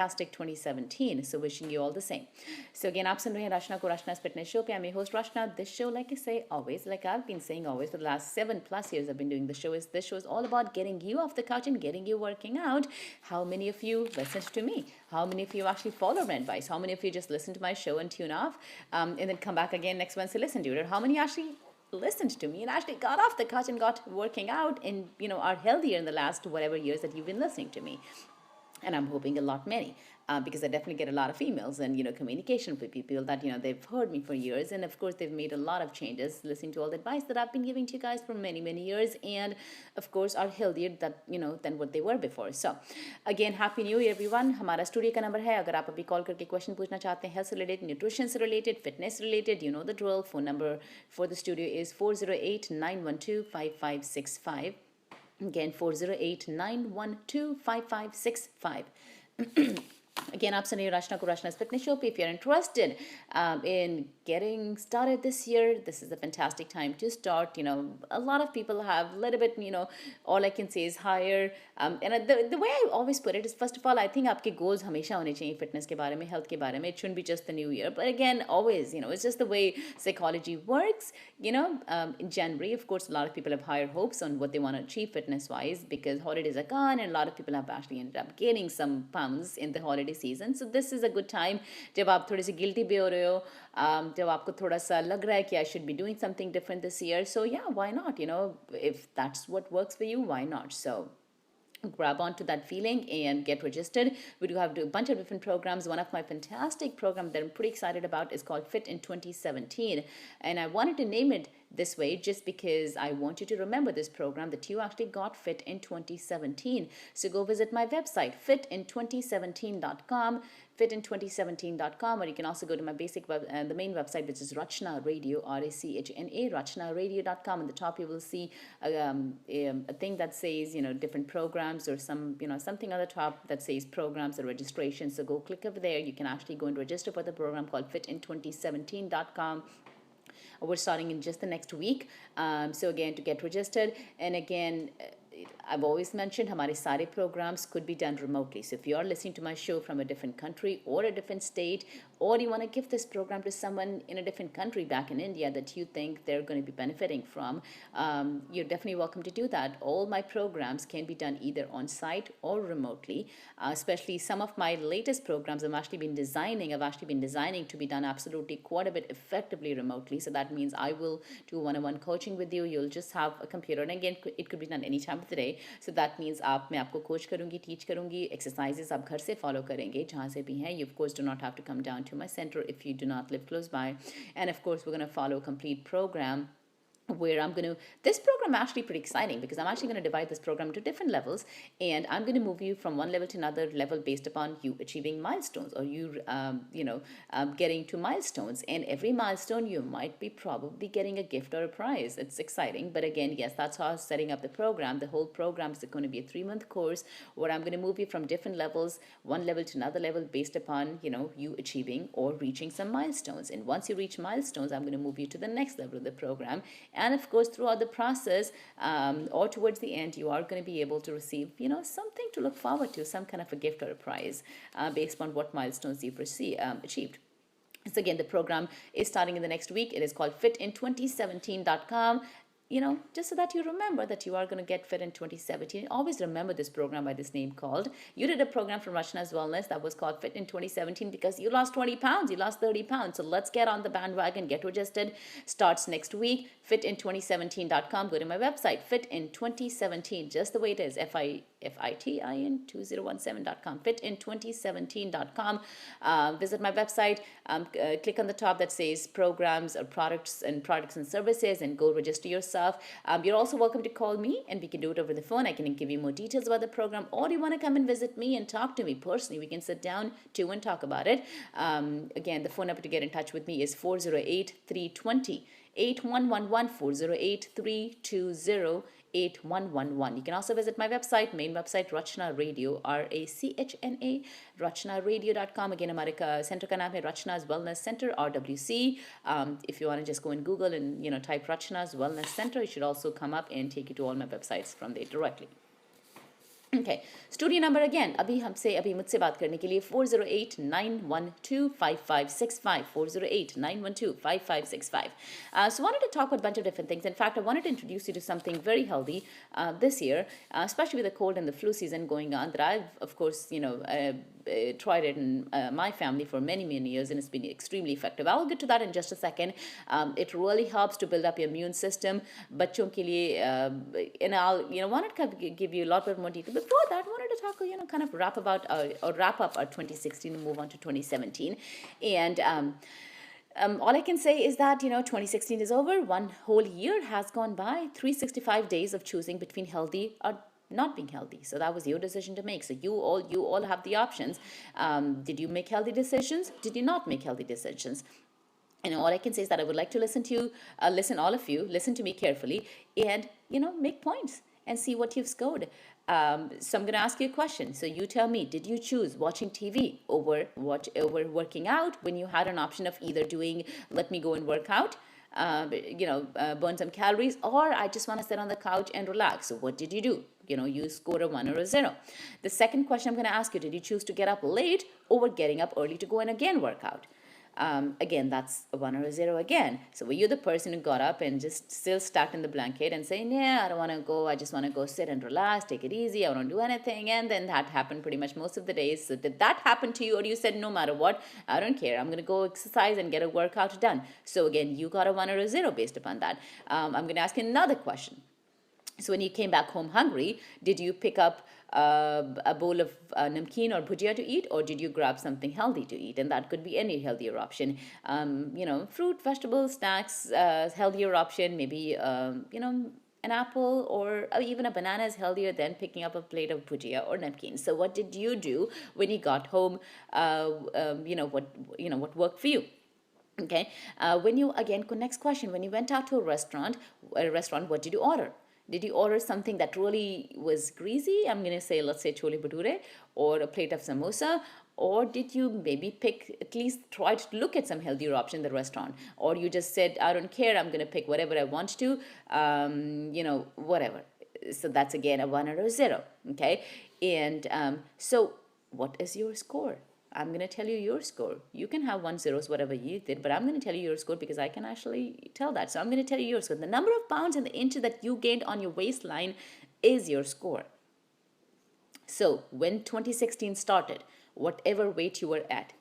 fantastic 2017. So wishing you all the same. So again, आप सुन रहे हैं रचना को रचना's fitness show पे. I'm your host Rachna. This show, like I say always, like I've been saying always for the last 7+ years I've been doing the show, is this show is all about getting you off the couch and getting you working out. How many of you listened to me? How many of you actually follow my advice? How many of you just listen to my show and tune off, and then come back again next Wednesday, listen to it? Or how many actually listened to me and actually got off the couch and got working out and are healthier in the last whatever years that you've been listening to me? And I'm hoping a lot many, because I definitely get a lot of emails and communication with people that they've heard me for years, and of course they've made a lot of changes listening to all the advice that I've been giving to you guys for many years, and of course are healthier that than what they were before. So again, happy new year everyone. हमारा studio का number है, अगर आप अभी call करके question पूछना चाहते हैं, हेल्थ से रिलेटेड, न्यूट्रिशन से related, fitness related, you know the drill. Phone number for the studio is 408-912-5565. Again, 408-912-5565. Again, आप सुन रहे हो रचना को रचना's fitness show. If you're interested in getting started this year, this is a fantastic time to start. A lot of people have a little bit, all I can say is higher. And the way I always put it is, first of all, I think आपके goals हमेशा होने चाहिए fitness के बारे में, health के बारे में. It shouldn't be just the new year. But again, always, it's just the way psychology works. In January, of course, a lot of people have higher hopes on what they want to achieve fitness-wise, because holidays are gone and a lot of people have actually ended up gaining some pounds in the holiday season. So this is a good time जब आप थोड़े से guilty भी हो रहे हो, जब आपको थोड़ा सा लग रहा है कि I should be doing something different this year. So yeah, why not? If that's what works for you, why not? So grab onto that feeling and get registered. We do have a bunch of different programs. One of my fantastic programs that I'm pretty excited about is called Fit in 2017, and I wanted to name it this way just because I want you to remember this program, that you actually got fit in 2017. So go visit my website, fitin2017.com, fitin2017.com, or you can also go to my basic the main website, which is Rachna Radio, RACHNA, rachnaradio.com. On the top you will see a thing that says different programs, or something on the top that says programs or registration. So go click over there. You can actually go and register for the program called fitin2017.com. We're starting in just the next week. So again, to get registered, and again, I've always mentioned हमारे सारे programs could be done remotely. So if you are listening to my show from a different country or a different state, or you want to give this program to someone in a different country back in India that you think they're going to be benefiting from, you're definitely welcome to do that. All my programs can be done either on site or remotely. Especially some of my latest programs I've actually been designing to be done absolutely quite a bit effectively remotely. So that means I will do one-on-one coaching with you. You'll just have a computer, and again, it could be done any time of the day. So that means मैं आपको coach करूँगी, teach करूँगी, exercises आप घर से follow करेंगे जहाँ से भी हैं. You of course do not have to come down to my center if you do not live close by. And of course we're going to follow a complete program where this program is actually pretty exciting, because I'm actually going to divide this program into different levels, and I'm going to move you from one level to another level based upon you achieving milestones, or you getting to milestones. And every milestone you might be probably getting a gift or a prize. It's exciting. But again, yes, that's how I was setting up the program. The whole program is going to be a 3-month course where I'm going to move you from different levels, one level to another level, based upon you achieving or reaching some milestones. And once you reach milestones, I'm going to move you to the next level of the program. And of course, throughout the process, or towards the end, you are going to be able to receive, something to look forward to, some kind of a gift or a prize, based on what milestones you've achieved. So again, the program is starting in the next week. It is called fitin2017.com. Just so that you remember that you are going to get fit in 2017. Always remember this program by this name called. You did a program from Rachna's Wellness that was called Fit in 2017 because you lost 20 pounds, you lost 30 pounds. So let's get on the bandwagon, get registered. Starts next week. Fitin2017.com. Go to my website, fitin2017, just the way it is, fitin2017.com, fitin2017.com. Visit my website, click on the top that says programs or products and services, and go register yourself. You're also welcome to call me, and we can do it over the phone. I can give you more details about the program, or you want to come and visit me and talk to me personally, we can sit down too and talk about it. Again, the phone number to get in touch with me is 408-320 8111, 408-320 8111. You can also visit my website, main website, Rachna Radio, RACHNA, rachnaradio.com. Again, हमारे center का नाम है Rachna's Wellness Center, RWC. If you want to just go and Google and type Rachna's Wellness Center, it should also come up and take you to all my websites from there directly. Okay, studio number again अभी मुझसे बात करने के लिए 408-912-5565, 408-912-5565. So I wanted to talk about a bunch of different things. In fact, I wanted to introduce you to something very healthy this year, especially with the cold and the flu season going on, that I've, of course, tried it in my family for many, many years, and it's been extremely effective. I'll get to that in just a second. It really helps to build up your immune system. बच्चों के लिए, and I'll, wanted to give you a lot more detail. Before that, I wanted to talk, kind of wrap up our 2016 and move on to 2017. And all I can say is that 2016 is over. One whole year has gone by. 365 days of choosing between healthy or not being healthy. So that was your decision to make. So you all have the options. Did you make healthy decisions? Did you not make healthy decisions? And all I can say is that I would like to listen to all of you, listen to me carefully, and make points and see what you've scored. So I'm going to ask you a question. So you tell me, did you choose watching TV over working out when you had an option of either doing, let me go and work out, burn some calories, or I just want to sit on the couch and relax? So what did you do? You scored a 1 or a 0. The second question I'm going to ask you, did you choose to get up late over getting up early to go and again work out? Again, that's a 1 or a 0 again. So were you the person who got up and just still stuck in the blanket and saying, yeah, I don't want to go, I just want to go sit and relax, take it easy, I don't do anything? And then that happened pretty much most of the days. So did that happen to you, or you said, no matter what, I don't care, I'm going to go exercise and get a workout done? So again, you got a 1 or a 0 based upon that. I'm going to ask you another question. So when you came back home hungry, did you pick up a bowl of namkeen or bhujia to eat, or did you grab something healthy to eat? And that could be any healthier option. Fruit, vegetables, snacks, healthier option, maybe, an apple or even a banana is healthier than picking up a plate of bhujia or namkeen. So what did you do when you got home? What worked for you? Okay. Next question, when you went out to a restaurant, what did you order? Did you order something that really was greasy? I'm going to say, let's say chole bhature, or a plate of samosa. Or did you maybe at least try to look at some healthier option in the restaurant? Or you just said, I don't care, I'm going to pick whatever I want to, whatever. So that's again a 1 or a 0, okay? And so what is your score? I'm going to tell you your score. You can have 1 zeros, whatever you did, but I'm going to tell you your score because I can actually tell that. So I'm going to tell you your score. The number of pounds and the inches that you gained on your waistline is your score. So when 2016 started, whatever weight you were at,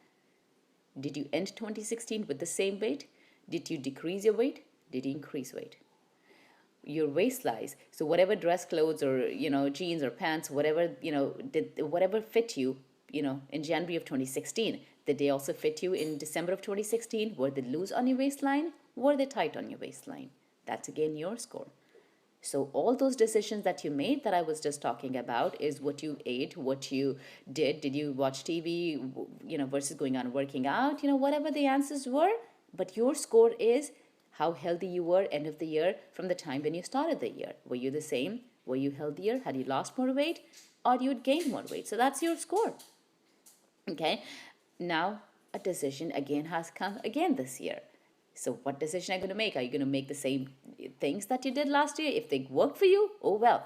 did you end 2016 with the same weight? Did you decrease your weight? Did you increase weight? Your waist size. So whatever dress clothes or, jeans or pants, whatever, whatever fit you, in January of 2016, did they also fit you in December of 2016? Were they loose on your waistline? Were they tight on your waistline? That's again your score. So all those decisions that you made that I was just talking about is what you ate, what you did. Did you watch TV, versus going on working out, whatever the answers were. But your score is how healthy you were end of the year from the time when you started the year. Were you the same? Were you healthier? Had you lost more weight? Or you would gain more weight? So that's your score. Okay, now a decision again has come again this year. So what decision are you going to make? Are you going to make the same things that you did last year? If they work for you, oh well.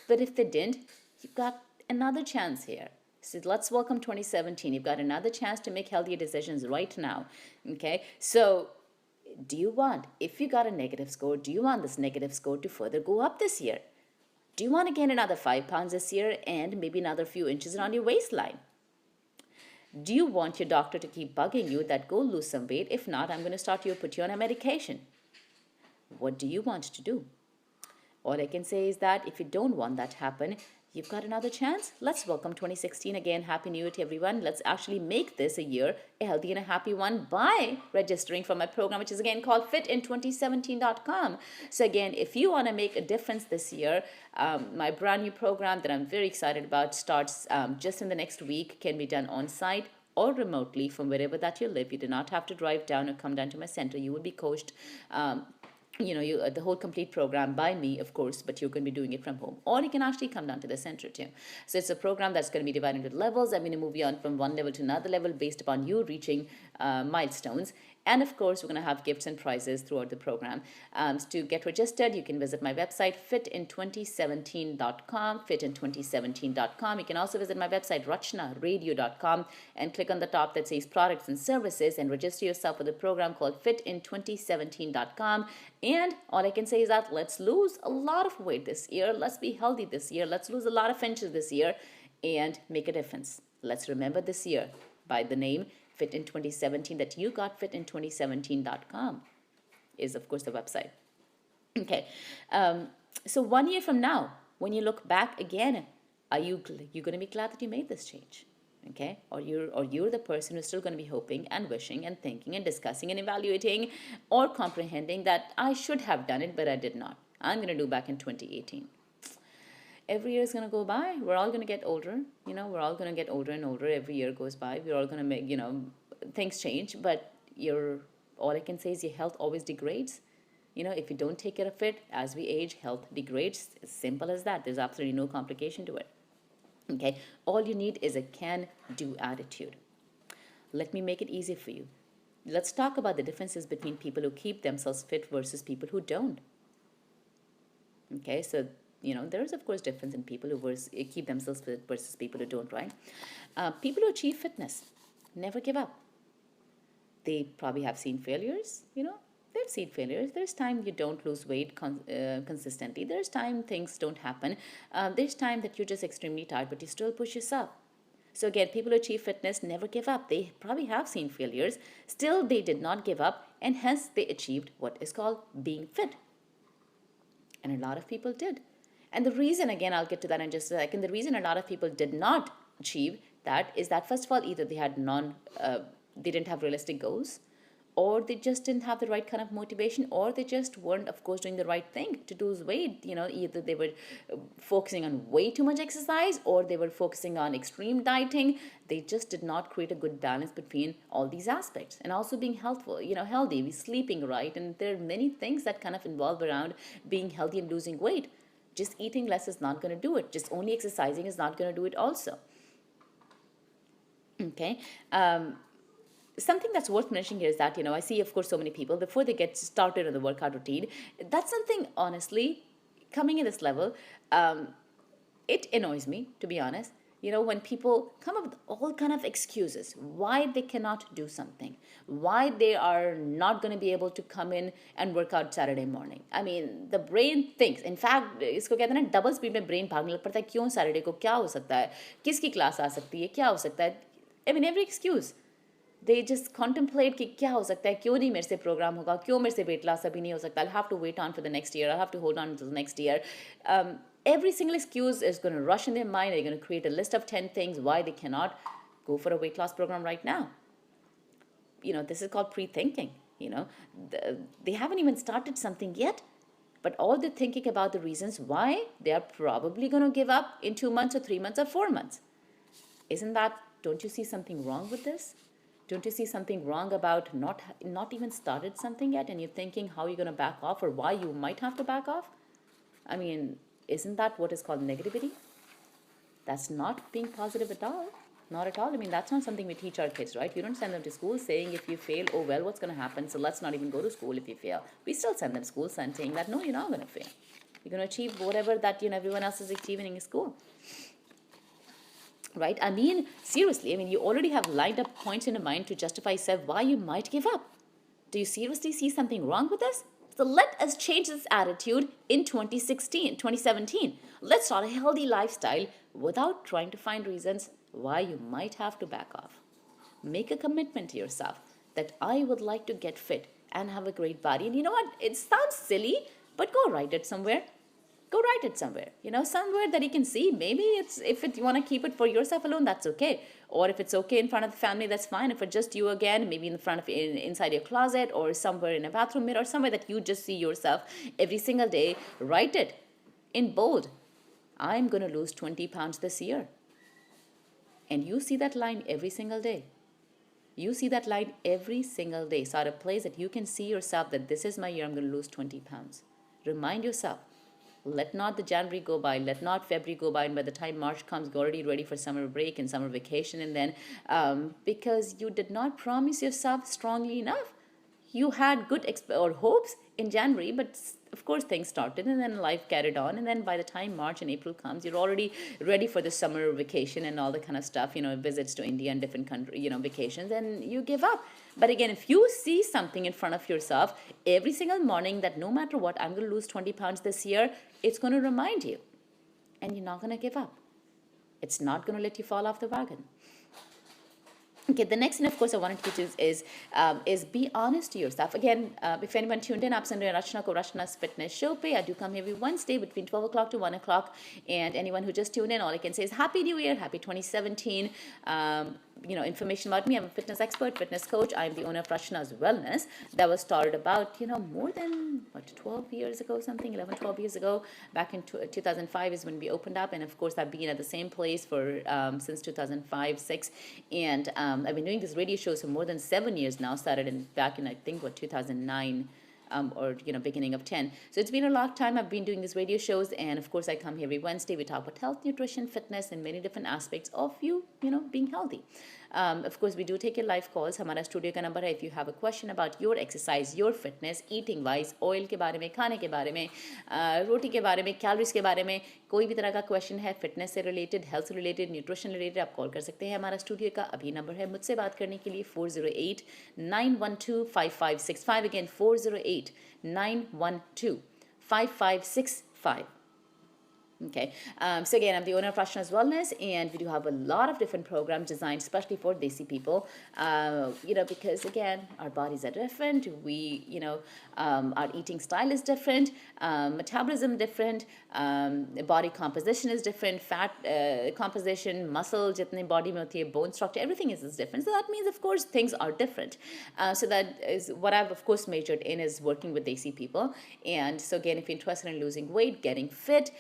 But if they didn't, you've got another chance here. So let's welcome 2017. You've got another chance to make healthier decisions right now. Okay, so do you want, if you got a negative score, do you want this negative score to further go up this year? Do you want to gain another 5 pounds this year and maybe another few inches around your waistline? Do you want your doctor to keep bugging you that go lose some weight? If not, I'm going to put you on a medication. What do you want to do? All I can say is that if you don't want that to happen, you've got another chance. Let's welcome 2016 again. Happy New Year to everyone. Let's actually make this a year a healthy and a happy one by registering for my program, which is again called fitin2017.com. So again, if you want to make a difference this year, my brand new program that I'm very excited about starts just in the next week, can be done on site or remotely from wherever that you live. You do not have to drive down or come down to my center. You will be coached the whole complete program by me, of course, but you're going to be doing it from home. Or you can actually come down to the center too. So it's a program that's going to be divided into levels. I'm going to move you on from one level to another level based upon you reaching milestones. And of course, we're going to have gifts and prizes throughout the program. To get registered, you can visit my website, fitin2017.com, fitin2017.com. You can also visit my website, rachnaradio.com, and click on the top that says products and services and register yourself for the program called fitin2017.com. And all I can say is that let's lose a lot of weight this year. Let's be healthy this year. Let's lose a lot of inches this year and make a difference. Let's remember this year by the name Fit in 2017 that you got fitin2017.com is, of course, the website. Okay. So 1 year from now, when you look back again, are you going to be glad that you made this change? Okay, or you're the person who's still going to be hoping and wishing and thinking and discussing and evaluating or comprehending that I should have done it, but I did not. I'm going to do back in 2018. Every year is going to go by. We're all going to get older. We're all going to get older and older. Every year goes by. We're all going to make, things change. But all I can say is your health always degrades. If you don't take care of it, as we age, health degrades. As simple as that. There's absolutely no complication to it. Okay, all you need is a can-do attitude. Let me make it easy for you. Let's talk about the differences between people who keep themselves fit versus people who don't. Okay, so, there's, of course, difference in people who keep themselves fit versus people who don't, right? People who achieve fitness never give up. They probably have seen failures, They've seen failures. There's time you don't lose weight consistently. There's time things don't happen. There's time that you're just extremely tired, but you still push yourself. So again, people who achieve fitness never give up. They probably have seen failures. Still, they did not give up, and hence they achieved what is called being fit. And a lot of people did. And the reason, again, I'll get to that in just a second, the reason a lot of people did not achieve that is that, first of all, either they didn't have realistic goals, or they just didn't have the right kind of motivation, or they just weren't, of course, doing the right thing to lose weight. Either they were focusing on way too much exercise, or they were focusing on extreme dieting. They just did not create a good balance between all these aspects. And also being healthy, sleeping right. And there are many things that kind of involve around being healthy and losing weight. Just eating less is not going to do it. Just only exercising is not going to do it also. Okay. Something that's worth mentioning here is that, I see, of course, so many people, before they get started on the workout routine, that's something, honestly, coming in this level, it annoys me, to be honest. When people come up with all kind of excuses, why they cannot do something, why they are not going to be able to come in and work out Saturday morning. I mean, the brain thinks. In fact, इसको कहते हैं ना, double speed में brain भागने लग पड़ता है. क्यों Saturday को क्या हो सकता है? किसकी class आ सकती है? क्या हो सकता है? I mean, every excuse. They just contemplate कि क्या हो सकता है, क्यों नहीं मेरे से प्रोग्राम होगा, क्यों मेरे से weight loss अभी नहीं हो सकता, I'll have to wait on for the next year, I'll have to hold on until the next year. Every single excuse is going to rush in their mind. They're going to create a list of 10 things why they cannot go for a weight loss program right now. This is called pre-thinking. They haven't even started something yet, but all they're thinking about the reasons why they are probably going to give up in 2 months or 3 months or 4 months. Don't you see something wrong with this? Don't you see something wrong about not even started something yet, and you're thinking how you're going to back off or why you might have to back off? I mean, isn't that what is called negativity? That's not being positive at all. Not at all. I mean, that's not something we teach our kids, right? We don't send them to school saying if you fail, oh, well, what's going to happen? So let's not even go to school if you fail. We still send them to school saying that, no, you're not going to fail. You're going to achieve whatever that, everyone else is achieving in school. Right? I mean, seriously, you already have lined up points in your mind to justify yourself why you might give up. Do you seriously see something wrong with this? So let us change this attitude in 2017. Let's start a healthy lifestyle without trying to find reasons why you might have to back off. Make a commitment to yourself that I would like to get fit and have a great body. And you know what? It sounds silly, but go write it somewhere. Go write it somewhere, somewhere that you can see. Maybe you want to keep it for yourself alone, that's okay. Or if it's okay in front of the family, that's fine. If it's just you again, maybe inside your closet or somewhere in a bathroom mirror, somewhere that you just see yourself every single day, write it in bold. I'm going to lose 20 pounds this year. And you see that line every single day. You see that line every single day. So at a place that you can see yourself that this is my year, I'm going to lose 20 pounds. Remind yourself. Let not the January go by, let not February go by, and by the time March comes, you're already ready for summer break and summer vacation, and then because you did not promise yourself strongly enough you had good or hopes in January, but of course things started and then life carried on. And then by the time March and April comes, you're already ready for the summer vacation and all the kind of stuff, visits to India and different country, vacations, and you give up. But again, if you see something in front of yourself every single morning that no matter what, I'm going to lose 20 pounds this year, it's going to remind you, and you're not going to give up. It's not going to let you fall off the wagon. Okay, the next thing, of course, I wanted to teach is be honest to yourself. Again, if anyone tuned in, आप सुन रहे हैं रचना को रचना's fitness show पे. I do come every Wednesday between 12 o'clock to 1 o'clock. And anyone who just tuned in, all I can say is Happy New Year, Happy 2017. Information about me, I'm a fitness expert, fitness coach. I'm the owner of Rachna's Wellness. That was started about, more than, 12 years ago, something, 11, 12 years ago. Back in 2005 is when we opened up. And of course, I've been at the same place for since 2005, 6. And I've been doing these radio shows for more than 7 years now. Started back in, I think, 2009. Or beginning of 10. So it's been a long time I've been doing these radio shows, and of course I come here every Wednesday. We talk about health, nutrition, fitness, and many different aspects of you being healthy. Of course, we do take your live calls. हमारा studio का number है. If you have a question about your exercise, your fitness, eating wise, oil के बारे में, खाने के बारे में, रोटी के बारे में, calories के बारे में, कोई भी तरह का क्वेश्चन है फिटनेस से रिलेटेड, हेल्थ से रिलेटेड, न्यूट्रिशन रिलेटेड, आप कॉल कर सकते हैं. हमारा स्टूडियो का अभी नंबर है मुझसे बात करने के लिए 408-912-5565. Again, 408-912-5565. Okay, so again, I'm the owner of Rachna's Wellness, and we do have a lot of different programs designed especially for Desi people, because again, our bodies are different, our eating style is different, metabolism different, body composition is different, fat composition, muscle, jitne body mein hoti hai, bone structure, everything is different. So that means, of course, things are different. So that is what I've, of course, majored in, is working with Desi people. And so again, if you're interested in losing weight, getting fit,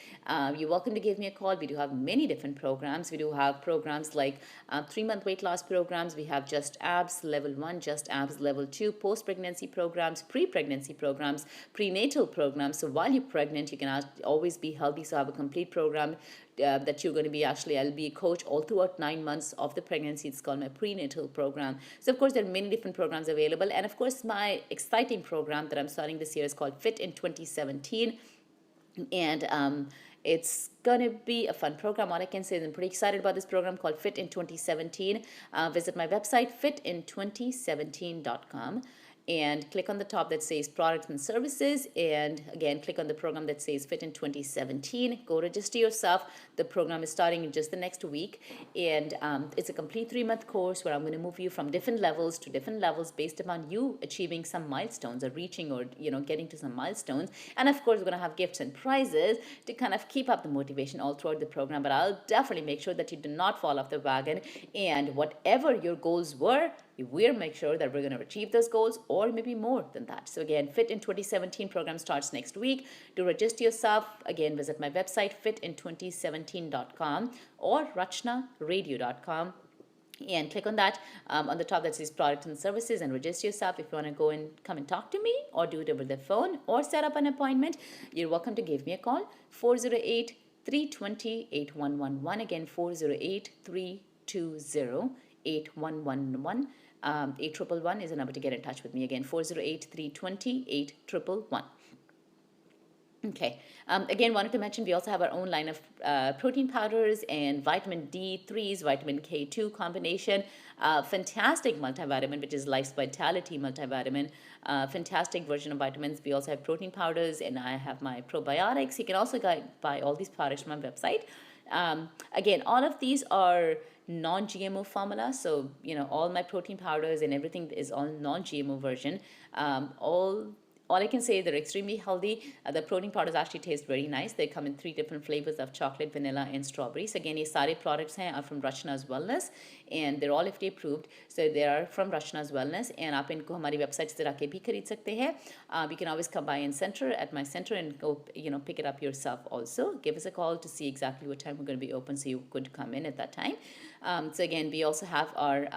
you're welcome to give me a call. We do have many different programs. We do have programs like 3-month weight loss programs. We have Just Abs Level 1, Just Abs Level 2, post-pregnancy programs, pre-pregnancy programs, prenatal programs. So while you're pregnant, you can always be healthy. So I have a complete program that you're going to be I'll be a coach all throughout 9 months of the pregnancy. It's called my prenatal program. So of course, there are many different programs available. And of course, my exciting program that I'm starting this year is called Fit in 2017. And it's going to be a fun program. All I can say is I'm pretty excited about this program called Fit in 2017. Visit my website, fitin2017.com. And click on the top that says products and services, and again click on the program that says Fit in 2017. Go register yourself. The program is starting in just the next week, and it's a complete 3-month course where I'm going to move you from different levels to different levels based upon you achieving some milestones or reaching or getting to some milestones. And of course, we're going to have gifts and prizes to kind of keep up the motivation all throughout the program. But I'll definitely make sure that you do not fall off the wagon, and whatever your goals were, we'll make sure that we're going to achieve those goals, or maybe more than that. So again, Fit in 2017 program starts next week. To register yourself, again, visit my website, fitin2017.com or rachnaradio.com. And click on that on the top that says products and services, and register yourself. If you want to go and come and talk to me, or do it over the phone, or set up an appointment, you're welcome to give me a call, 408-320-8111. Again, 408-320-8111. 8111 is the number to get in touch with me. Again, 408-320-8111. Okay. Again, wanted to mention we also have our own line of protein powders and vitamin D3s, vitamin K2 combination. Fantastic multivitamin, which is Life's Vitality multivitamin. Fantastic version of vitamins. We also have protein powders, and I have my probiotics. You can also buy all these products from my website. Again, all of these are non-GMO formula, so all my protein powders and everything is all non-GMO version. All I can say is they're extremely healthy. The protein powders actually taste very nice. They come in 3 different flavors of chocolate, vanilla, and strawberry. So again, these सारे products are from Rachna's Wellness, and they're all FDA approved. So they are from Rachna's Wellness, and आप इनको हमारी website से जाके भी खरीद सकते हैं. You can always come by and center at my center and go, pick it up yourself. Also, give us a call to see exactly what time we're going to be open, so you could come in at that time. So again, we also have our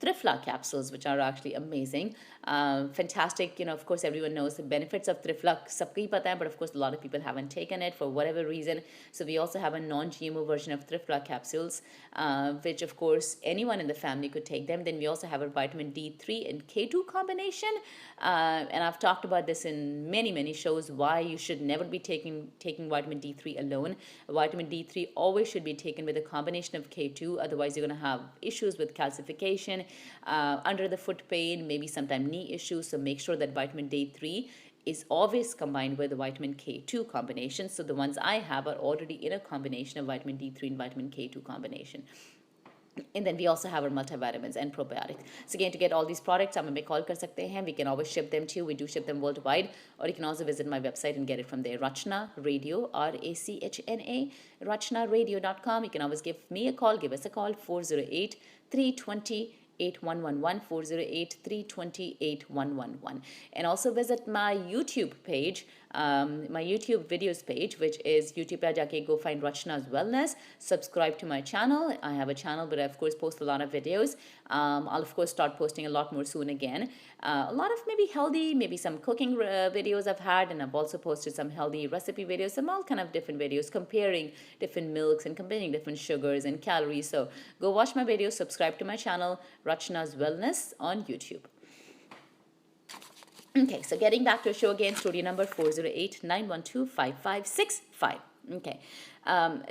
Trifla capsules, which are actually amazing. Fantastic. Of course, everyone knows the benefits of Trifla. Sabko hi pata hai, but of course, a lot of people haven't taken it for whatever reason. So we also have a non-GMO version of Trifla capsules, which of course anyone in the family could take them. Then we also have a vitamin D3 and K2 combination, and I've talked about this in many shows, why you should never be taking vitamin D3 alone. Vitamin D3 always should be taken with a combination of K2, otherwise you're going to have issues with calcification, under the foot pain, maybe sometime knee issues. So make sure that vitamin D3 is always combined with the vitamin K2 combination. So the ones I have are already in a combination of vitamin D3 and vitamin K2 combination. And then we also have our multivitamins and probiotics. So again, to get all these products, आप हमें call कर सकते हैं. We can always ship them to you. We do ship them worldwide. Or you can also visit my website and get it from there. Rachna Radio, RACHNA, rachnaradio.com. You can always give me a call. Give us a call, 408-320 8111, 408-320-8111. And also visit my YouTube page, my YouTube videos page, which is YouTube pe jaake go find Rachna's Wellness. Subscribe to my channel. I have a channel, but I of course post a lot of videos. I'll of course start posting a lot more soon again. A lot of maybe healthy, maybe some cooking videos I've had, and I've also posted some healthy recipe videos, some all kind of different videos comparing different milks and comparing different sugars and calories. So go watch my videos, subscribe to my channel, Rachna's Wellness on YouTube. Okay, so getting back to the show again, studio number 408-912-5565. Okay,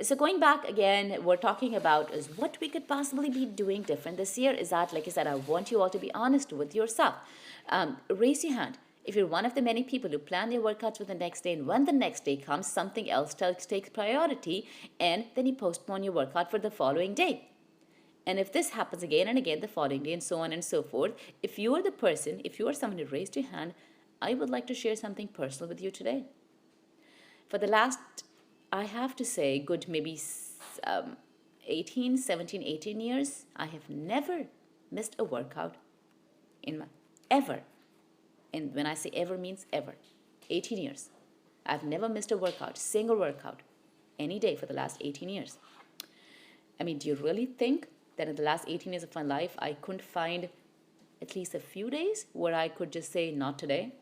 so going back again, we're talking about is what we could possibly be doing different this year. Is that, like I said, I want you all to be honest with yourself. Raise your hand if you're one of the many people who plan their workouts for the next day, and when the next day comes, something else takes priority, and then you postpone your workout for the following day. And if this happens again and again the following day, and so on and so forth, if you are the person, if you are someone who raised your hand, I would like to share something personal with you today. For the last, I have to say, good maybe 17, 18 years, I have never missed a workout ever. And when I say ever, means ever. 18 years. I've never missed a workout, single workout, any day for the last 18 years. I mean, do you really think that in the last 18 years of my life, I couldn't find at least a few days where I could just say, not today?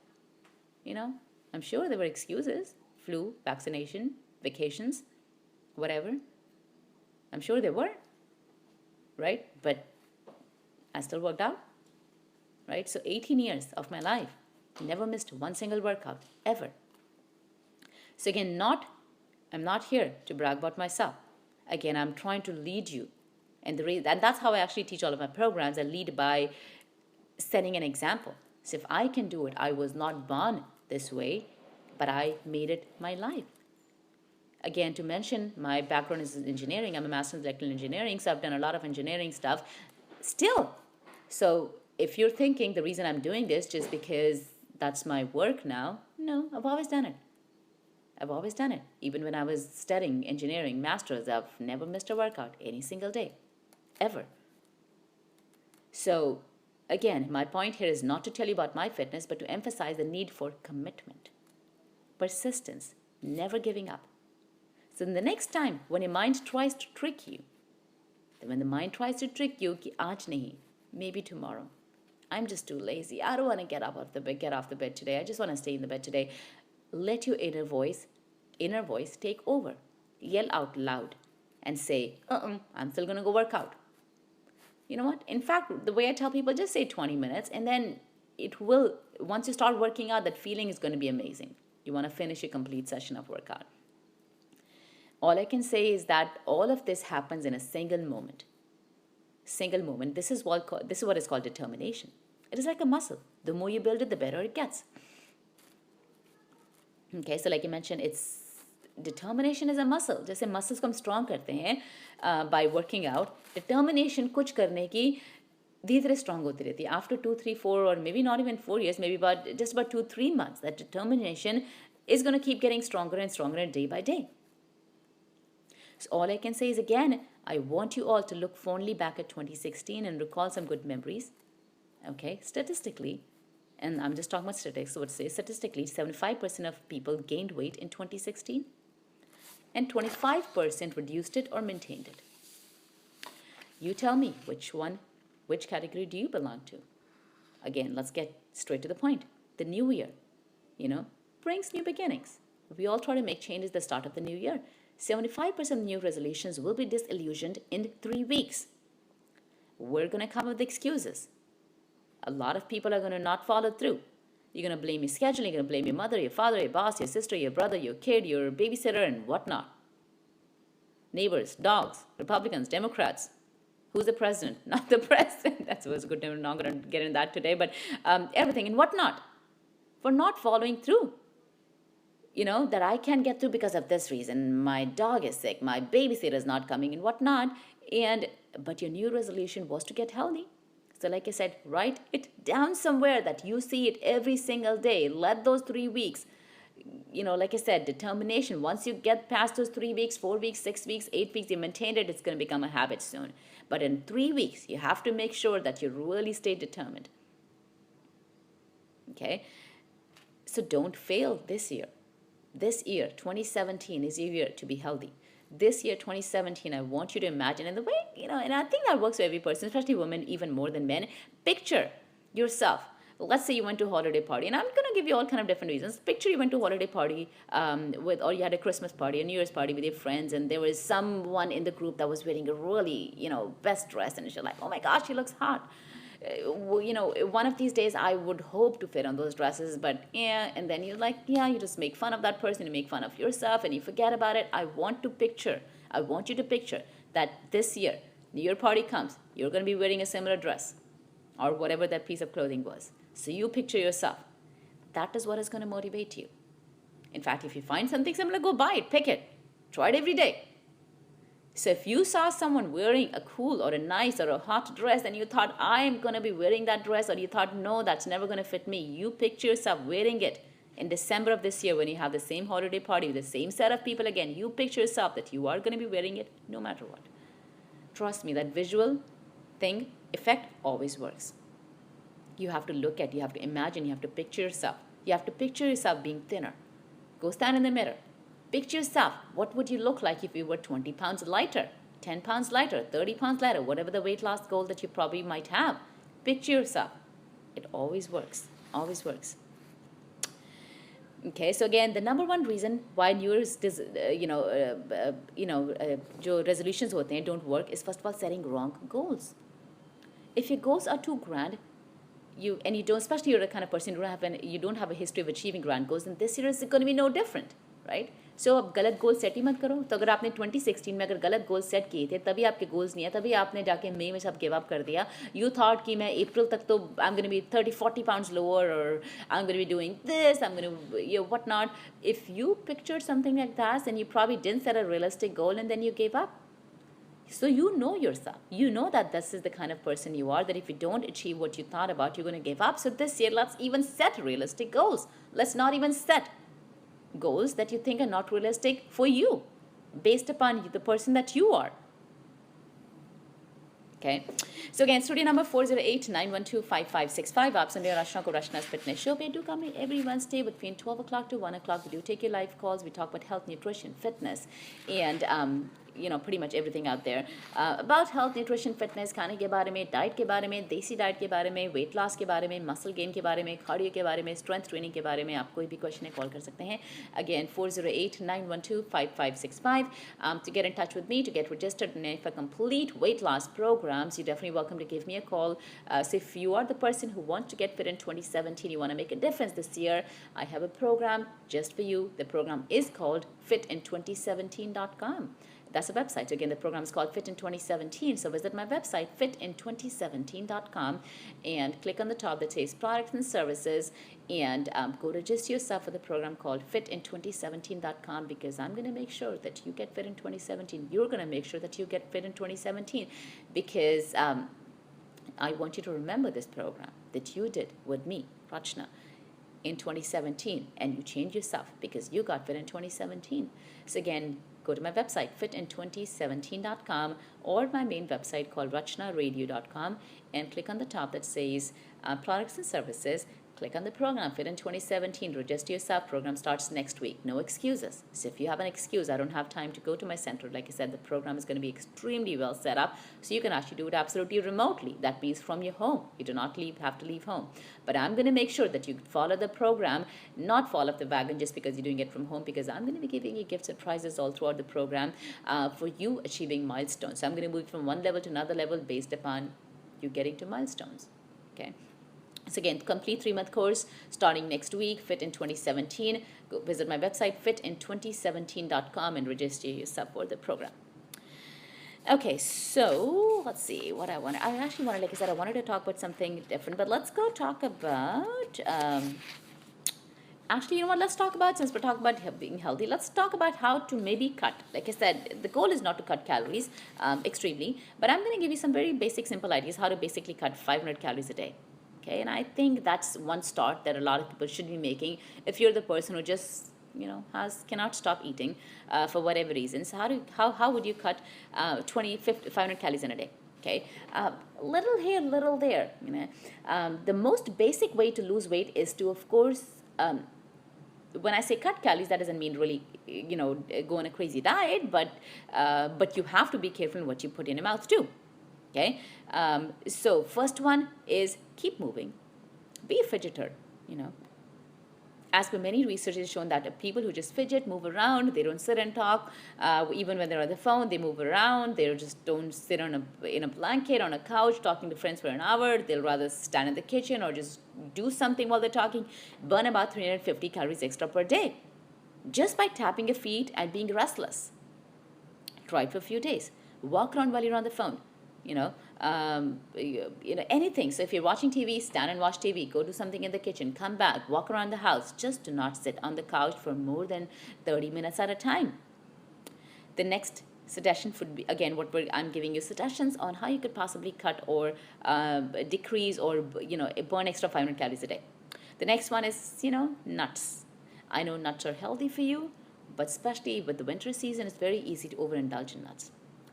I'm sure there were excuses, flu, vaccination, vacations, whatever. I'm sure there were, right? But I still worked out, right? So 18 years of my life, never missed one single workout, ever. So again, I'm not here to brag about myself. Again, I'm trying to lead you. And that's how I actually teach all of my programs. I lead by setting an example. So if I can do it, I was not born this way, but I made it my life. Again, to mention, my background is in engineering. I'm a master's in electrical engineering, so I've done a lot of engineering stuff still. So if you're thinking the reason I'm doing this just because that's my work now, no, I've always done it. I've always done it. Even when I was studying engineering, master's, I've never missed a workout any single day, ever. So again, my point here is not to tell you about my fitness, but to emphasize the need for commitment, persistence, never giving up. So the next time when your mind tries to trick you, then when the mind tries to trick you, ki aaj nahi, maybe tomorrow. I'm just too lazy. I don't want to get off the bed today. I just want to stay in the bed today. Let your inner voice take over. Yell out loud and say, I'm still going to go work out. You know what? In fact, the way I tell people, just say 20 minutes, and then it will, once you start working out, that feeling is going to be amazing. You want to finish a complete session of workout. All I can say is that all of this happens in a single moment. Single moment. This is what is called determination. It is like a muscle. The more you build it, the better it gets. Okay, so like you mentioned, determination is a muscle. जैसे muscles को हम strong करते हैं by working out. Determination कुछ करने की धीरे-धीरे strong होती रहती है. After 2, 3, 4, or maybe not even 4 years, maybe just about 2, 3 months, that determination is going to keep getting stronger and stronger day by day. So all I can say is, again, I want you all to look fondly back at 2016 and recall some good memories. Okay, statistically, and I'm just talking about statistics, so I would say statistically, 75% of people gained weight in 2016 and 25% reduced it or maintained it. You tell me which one Which category do you belong to? Again, let's get straight to the point. The new year, brings new beginnings. We all try to make changes at the start of the new year. 75% of new resolutions will be disillusioned in 3 weeks. We're going to come up with excuses. A lot of people are going to not follow through. You're going to blame your schedule, you're going to blame your mother, your father, your boss, your sister, your brother, your kid, your babysitter, and whatnot. Neighbors, dogs, Republicans, Democrats. Who's the president? Not the president. That was good. I'm not going to get into that today, but everything and whatnot. For not following through. That I can't get through because of this reason. My dog is sick, my babysitter is not coming and whatnot. But your new resolution was to get healthy. So like I said, write it down somewhere that you see it every single day. Let those 3 weeks, like I said, determination. Once you get past those 3 weeks, 4 weeks, 6 weeks, 8 weeks, you maintained it, it's going to become a habit soon. But in 3 weeks, you have to make sure that you really stay determined. Okay? So don't fail this year. This year, 2017, is your year to be healthy. This year, 2017, I want you to imagine, and the way, and I think that works for every person, especially women, even more than men. Picture yourself. Let's say you went to a holiday party, and I'm going to give you all kind of different reasons. Picture you went to a holiday party or you had a Christmas party, a New Year's party with your friends, and there was someone in the group that was wearing a really, best dress, and you're like, oh my gosh, she looks hot. One of these days I would hope to fit on those dresses, but and then you're like, you just make fun of that person, you make fun of yourself, and you forget about it. I want you to picture that this year, New Year party comes, you're going to be wearing a similar dress, or whatever that piece of clothing was. So you picture yourself. That is what is going to motivate you. In fact, if you find something similar, go buy it, pick it, try it every day. So if you saw someone wearing a cool or a nice or a hot dress and you thought, I'm going to be wearing that dress, or you thought, no, that's never going to fit me, you picture yourself wearing it in December of this year when you have the same holiday party with the same set of people again. You picture yourself that you are going to be wearing it no matter what. Trust me, that visual effect always works. You have to look at, you have to imagine, you have to picture yourself. You have to picture yourself being thinner. Go stand in the mirror. Picture yourself. What would you look like if you were 20 pounds lighter, 10 pounds lighter, 30 pounds lighter, whatever the weight loss goal that you probably might have. Picture yourself. It always works. Always works. Okay, so again, the number one reason why New Year's, जो resolutions होते हैं don't work is first of all setting wrong goals. If your goals are too grand, you don't, especially you're the kind of person you don't have a history of achieving grand goals, and this year is going to be no different, right? सो अब गलत goal set ही मत करो. तो अगर आपने 2016 में अगर गलत गोल सेट किए थे, तभी आपके गोल्स नहीं है, तभी आपने जाके मई में सब गिव अप कर दिया. यू थॉट कि मैं अप्रैल तक तो I am going to be 30-40 pounds lower, or I'm going to be doing this, I'm going to what not. If you pictured something like that, then you probably didn't set a realistic goal and then you gave up. So you know yourself. You know that this is the kind of person you are, that if you don't achieve what you thought about, you're going to give up. So this year, let's even set realistic goals. Let's not even set goals that you think are not realistic for you, based upon the person that you are. Okay. So again, studio number 408-912-5565. आप सुन रहे हो रचना को रचना's Fitness Show पे. Do come every Wednesday between 12 o'clock to 1 o'clock. We do take your live calls. We talk about health, nutrition, fitness, and pretty much everything out there about health, nutrition, fitness, खाने के बारे में, diet के बारे में, देसी diet के बारे में, वेट लॉस के बारे में, मसल गेन के बारे में, कार्डियो के बारे में, स्ट्रेंथ ट्रेनिंग के बारे में. आप कोई भी क्वेश्चन है कॉल कर सकते हैं. Again, 408-912-5565. To get in touch with me, to get registered for complete weight loss programs, you're definitely welcome to give me a call. So if you are the person who wants to get fit in 2017, you want to make a difference this year, I have a program just for you. The program is called fitin2017.com. That's a website. So again, the program is called Fit in 2017. So visit my website, fitin2017.com, and click on the top that says products and services, and go register yourself for the program called fitin2017.com, because I'm going to make sure that you get fit in 2017. You're going to make sure that you get fit in 2017, because I want you to remember this program that you did with me, Rachna, in 2017, and you changed yourself because you got fit in 2017. So again, go to my website, fitin2017.com, or my main website called rachnaradio.com, and click on the top that says products and services. Click on the program, Fit in 2017, register yourself. Program starts next week. No excuses. So if you have an excuse, I don't have time to go to my center, like I said, the program is going to be extremely well set up. So you can actually do it absolutely remotely. That means from your home. You do not have to leave home. But I'm going to make sure that you follow the program, not fall off the wagon just because you're doing it from home, because I'm going to be giving you gifts and prizes all throughout the program for you achieving milestones. So I'm going to move from one level to another level based upon you getting to milestones. Okay. So again, complete 3-month course starting next week, Fit in 2017. Go visit my website, fitin2017.com, and register yourself for the program. Okay, so let's see what I wanted. I actually wanted, like I said, I wanted to talk about something different, but let's go talk about, actually, you know what, let's talk about, since we're talking about being healthy, let's talk about how to maybe cut. Like I said, the goal is not to cut calories extremely, but I'm going to give you some very basic, simple ideas how to basically cut 500 calories a day. Okay, and I think that's one start that a lot of people should be making if you're the person who just, you know, cannot stop eating for whatever reasons. How would you cut 500 calories in a day? Okay, little here, little there. You know, the most basic way to lose weight is to, of course, when I say cut calories, that doesn't mean really, you know, go on a crazy diet, but you have to be careful in what you put in your mouth too. Okay, so first one is keep moving. Be a fidgeter, you know. As per many research has shown that people who just fidget, move around, they don't sit and talk, even when they're on the phone, they move around, they just don't sit in a blanket, on a couch, talking to friends for an hour. They'll rather stand in the kitchen or just do something while they're talking, burn about 350 calories extra per day, just by tapping your feet and being restless. Try it for a few days. Walk around while you're on the phone. You know, anything. So if you're watching TV, stand and watch TV. Go do something in the kitchen. Come back. Walk around the house. Just do not sit on the couch for more than 30 minutes at a time. The next suggestion would be, again, I'm giving you suggestions on how you could possibly cut or decrease or, you know, burn extra 500 calories a day. The next one is, you know, nuts. I know nuts are healthy for you, but especially with the winter season, it's very easy to overindulge in nuts.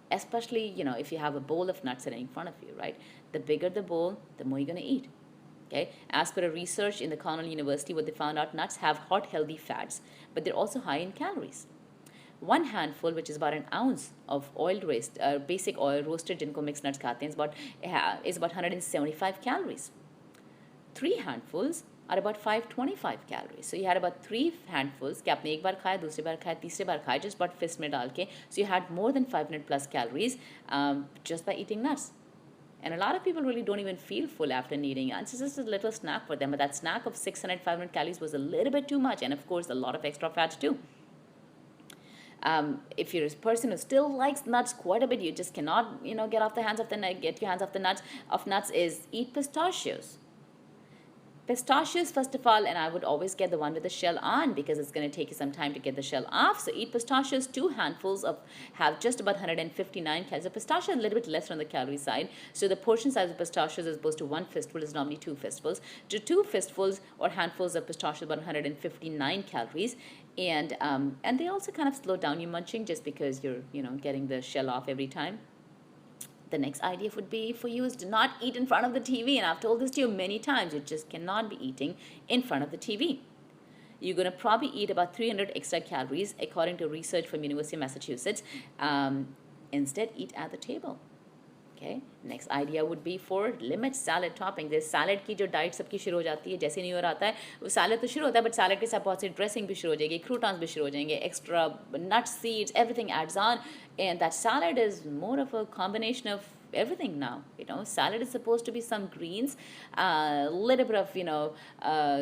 Especially, you know, if you have a bowl of nuts sitting in front of you, right? The bigger the bowl, the more you're going to eat. Okay? As per a research in the Cornell University, what they found out, nuts have hot, healthy fats, but they're also high in calories. One handful, which is about an ounce of basic oil, roasted जिनको mixed nuts खाते हैं, is about 175 calories. 3 handfuls are about 525 calories. So you had about 3 handfuls कि आपने एक बार खाया, दूसरी बार खाया, तीसरी बार खाया, just about fist में डाल के. So you had more than 500 plus calories just by eating nuts. And a lot of people really don't even feel full after eating. And it's just a little snack for them. But that snack of 600, 500 calories was a little bit too much. And of course, a lot of extra fat too. If you're a person who still likes nuts quite a bit, you just cannot, you know, get your hands off the nuts, is eat pistachios. Pistachios, first of all, and I would always get the one with the shell on because it's going to take you some time to get the shell off. So eat pistachios, 2 handfuls have just about 159 calories. The pistachio is a little bit less on the calorie side. So the portion size of pistachios as opposed to 1 fistful is normally 2 fistfuls. To 2 fistfuls or handfuls of pistachios, about 159 calories. And they also kind of slow down your munching just because you're, you know, getting the shell off every time. The next idea would be for you is to not eat in front of the TV. And I've told this to you many times. You just cannot be eating in front of the TV. You're going to probably eat about 300 extra calories according to research from University of Massachusetts. Instead, eat at the table. Okay. Next idea would be for limit salad topping. This salad की जो diet सबकी शुरू हो जाती है, जैसे new year आता है वो salad तो शुरू होता है, but salad के साथ बहुत सी dressing भी शुरू हो जाएगी, croutons भी शुरू हो जाएंगे, extra nuts, seeds, everything adds on, and that salad is more of a combination of everything now. You know, salad is supposed to be some greens, little bit of, you know,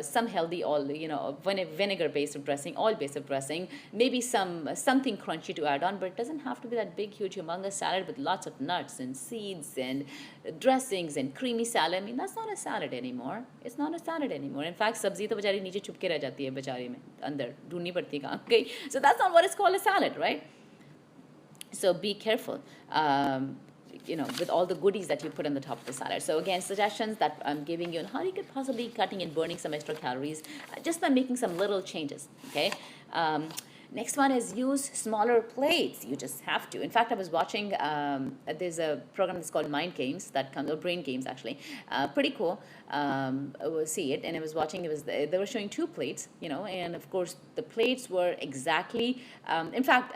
some healthy oil, you know, vinegar based dressing, oil based dressing, maybe something crunchy to add on, but it doesn't have to be that big, huge, humongous salad with lots of nuts and seeds and dressings and creamy salad. I mean, that's not a salad anymore. It's not a salad anymore. In fact, sabzi to bechari niche chup ke reh jati hai bechari mein, andar ढूंढनी पड़ती है कहाँ गई. So that's not what is called a salad, right? So be careful. You know, with all the goodies that you put on the top of the salad. So again, suggestions that I'm giving you on how you could possibly cutting and burning some extra calories just by making some little changes. Okay. Next one is use smaller plates. You just have to. In fact, I was watching, there's a program that's called Mind Games that comes, or Brain Games actually. Pretty cool. I will see it. And I was watching, they were showing two plates, and of course the plates were exactly, in fact,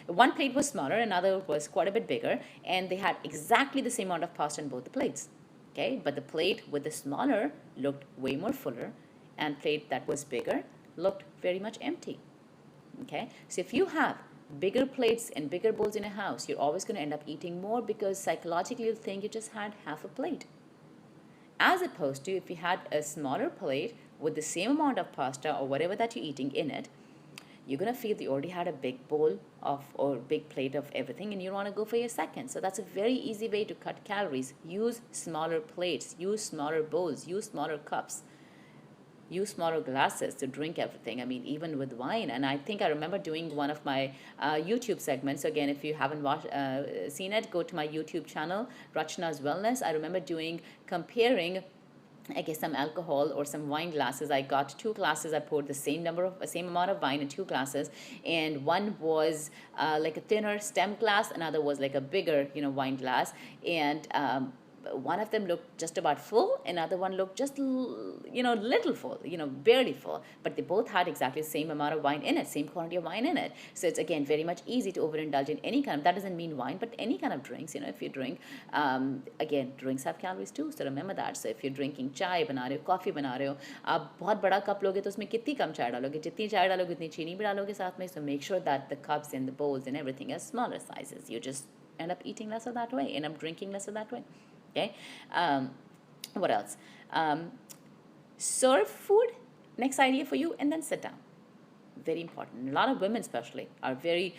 one plate was smaller, another was quite a bit bigger, and they had exactly the same amount of pasta in both the plates. Okay, but the plate with the smaller looked way more fuller, and plate that was bigger looked very much empty. Okay, so if you have bigger plates and bigger bowls in a house, you're always going to end up eating more because psychologically you'll think you just had half a plate. As opposed to if you had a smaller plate with the same amount of pasta or whatever that you're eating in it, you're going to feel that you already had a big bowl of or big plate of everything and you want to go for your second. So that's a very easy way to cut calories. Use smaller plates, use smaller bowls, use smaller cups, use smaller glasses to drink everything. I mean, even with wine. And I think I remember doing one of my YouTube segments. Again, if you haven't seen it, go to my YouTube channel, Rachna's Wellness. I remember comparing, I guess, some alcohol or some wine glasses. I got two glasses. I poured the same amount of wine in two glasses, and one was like a thinner stem glass, another was like a bigger, wine glass, and one of them looked just about full, another one looked just little full, barely full, but they both had exactly the same amount of wine in it, same quantity of wine in it. So it's again very much easy to overindulge in any kind of, that doesn't mean wine, but any kind of drinks. If you drink, again, drinks have calories too, so remember that. So if you're drinking chai बना रहे हो, coffee बना रहे हो, आप बहुत बड़ा cup लोगे तो उसमें कितनी कम चाय डालोगे, जितनी चाय डालोगे उतनी चीनी भी डालोगे साथ में. So make sure that the cups and the bowls and everything are smaller sizes. You just end up eating lesser that way, end up drinking lesser that way. Okay, what else? Serve food, next idea for you, and then sit down. Very important. A lot of women especially are very,